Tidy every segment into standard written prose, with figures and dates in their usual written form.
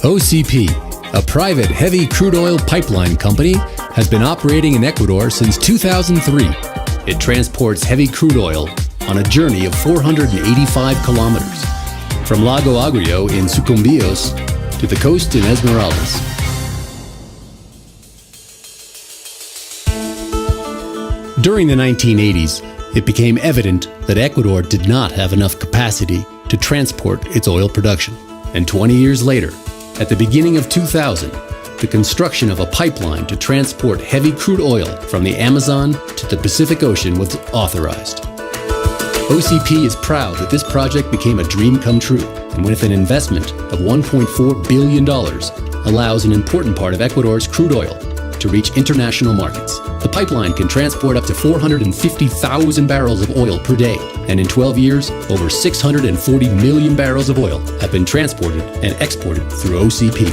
OCP, a private heavy crude oil pipeline company, has been operating in Ecuador since 2003. It transports heavy crude oil on a journey of 485 kilometers, from Lago Agrio in Sucumbíos to the coast in Esmeraldas. During the 1980s, it became evident that Ecuador did not have enough capacity to transport its oil production. And 20 years later, at the beginning of 2000, the construction of a pipeline to transport heavy crude oil from the Amazon to the Pacific Ocean was authorized. OCP is proud that this project became a dream come true, and with an investment of $1.4 billion, allows an important part of Ecuador's crude oil to reach international markets. The pipeline can transport up to 450,000 barrels of oil per day, and in 12 years, over 640 million barrels of oil have been transported and exported through OCP.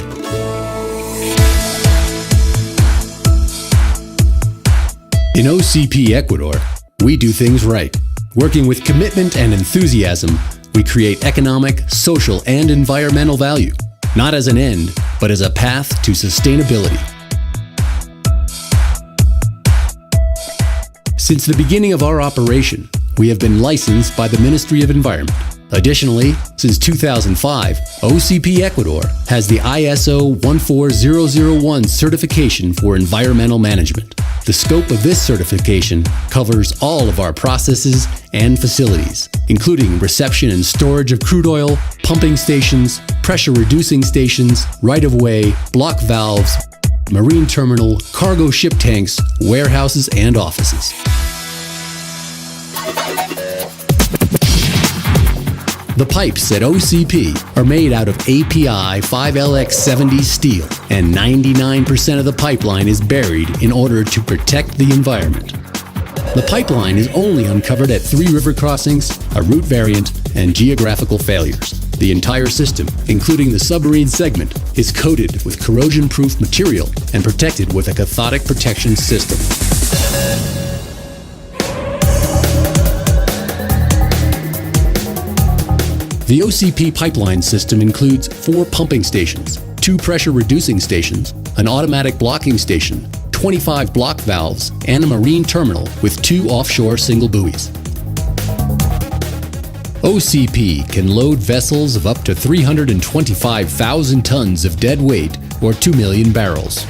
In OCP Ecuador, we do things right. Working with commitment and enthusiasm, we create economic, social, and environmental value, not as an end, but as a path to sustainability. Since the beginning of our operation, we have been licensed by the Ministry of Environment. Additionally, since 2005, OCP Ecuador has the ISO 14001 certification for environmental management. The scope of this certification covers all of our processes and facilities, including reception and storage of crude oil, pumping stations, pressure reducing stations, right-of-way, block valves, marine terminal, cargo ship tanks, warehouses, and offices. The pipes at OCP are made out of API 5LX70 steel, and 99% of the pipeline is buried in order to protect the environment. The pipeline is only uncovered at 3 river crossings, a route variant, and geographical failures. The entire system, including the submarine segment, is coated with corrosion-proof material and protected with a cathodic protection system. The OCP pipeline system includes 4 pumping stations, 2 pressure-reducing stations, an automatic blocking station, 25 block valves, and a marine terminal with 2 offshore single buoys. OCP can load vessels of up to 325,000 tons of dead weight, or 2 million barrels.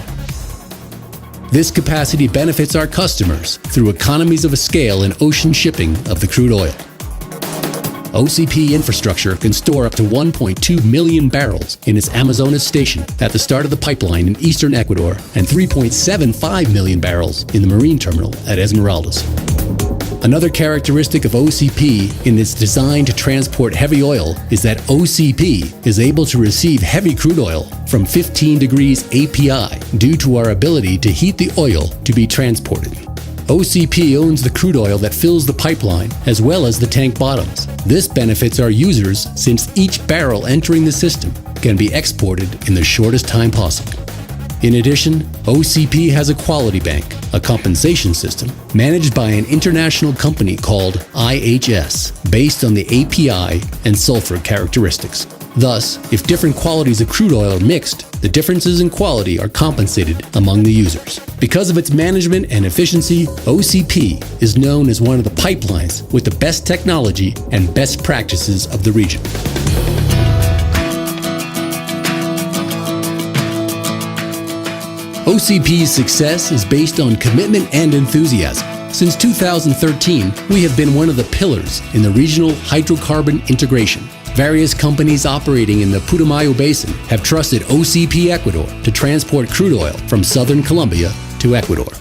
This capacity benefits our customers through economies of scale in ocean shipping of the crude oil. OCP infrastructure can store up to 1.2 million barrels in its Amazonas station at the start of the pipeline in eastern Ecuador and 3.75 million barrels in the marine terminal at Esmeraldas. Another characteristic of OCP in its design to transport heavy oil is that OCP is able to receive heavy crude oil from 15 degrees API due to our ability to heat the oil to be transported. OCP owns the crude oil that fills the pipeline as well as the tank bottoms. This benefits our users since each barrel entering the system can be exported in the shortest time possible. In addition, OCP has a quality bank, a compensation system, managed by an international company called IHS, based on the API and sulfur characteristics. Thus, if different qualities of crude oil are mixed, the differences in quality are compensated among the users. Because of its management and efficiency, OCP is known as one of the pipelines with the best technology and best practices of the region. OCP's success is based on commitment and enthusiasm. Since 2013, we have been one of the pillars in the regional hydrocarbon integration. Various companies operating in the Putumayo Basin have trusted OCP Ecuador to transport crude oil from southern Colombia to Ecuador.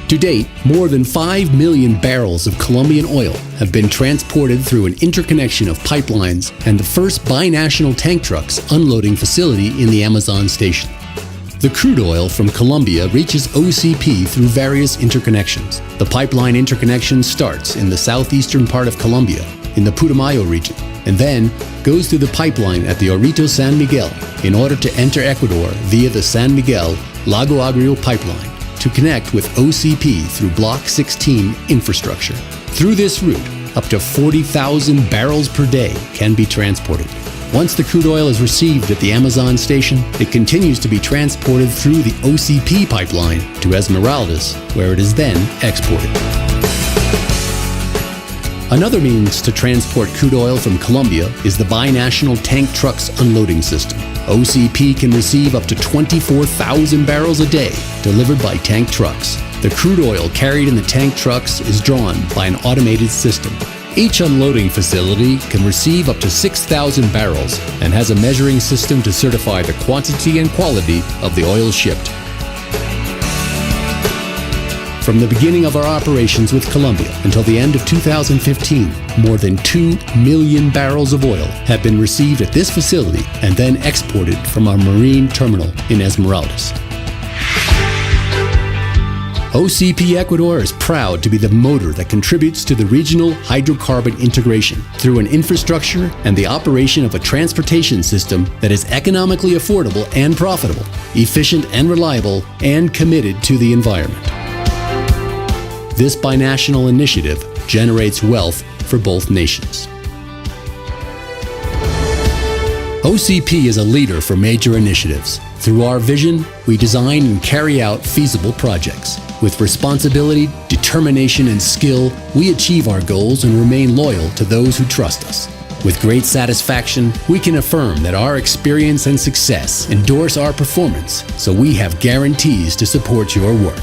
To date, more than 5 million barrels of Colombian oil have been transported through an interconnection of pipelines and the first binational tank trucks unloading facility in the Amazon station. The crude oil from Colombia reaches OCP through various interconnections. The pipeline interconnection starts in the southeastern part of Colombia, in the Putumayo region, and then goes through the pipeline at the Orito San Miguel in order to enter Ecuador via the San Miguel Lago Agrio pipeline to connect with OCP through Block 16 infrastructure. Through this route, up to 40,000 barrels per day can be transported. Once the crude oil is received at the Amazon station, it continues to be transported through the OCP pipeline to Esmeraldas, where it is then exported. Another means to transport crude oil from Colombia is the binational tank trucks unloading system. OCP can receive up to 24,000 barrels a day delivered by tank trucks. The crude oil carried in the tank trucks is drawn by an automated system. Each unloading facility can receive up to 6,000 barrels and has a measuring system to certify the quantity and quality of the oil shipped. From the beginning of our operations with Colombia until the end of 2015, more than 2 million barrels of oil have been received at this facility and then exported from our marine terminal in Esmeraldas. OCP Ecuador is proud to be the motor that contributes to the regional hydrocarbon integration through an infrastructure and the operation of a transportation system that is economically affordable and profitable, efficient and reliable, and committed to the environment. This binational initiative generates wealth for both nations. OCP is a leader for major initiatives. Through our vision, we design and carry out feasible projects. With responsibility, determination, and skill, we achieve our goals and remain loyal to those who trust us. With great satisfaction, we can affirm that our experience and success endorse our performance, so we have guarantees to support your work.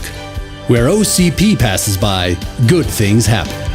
Where OCP passes by, good things happen.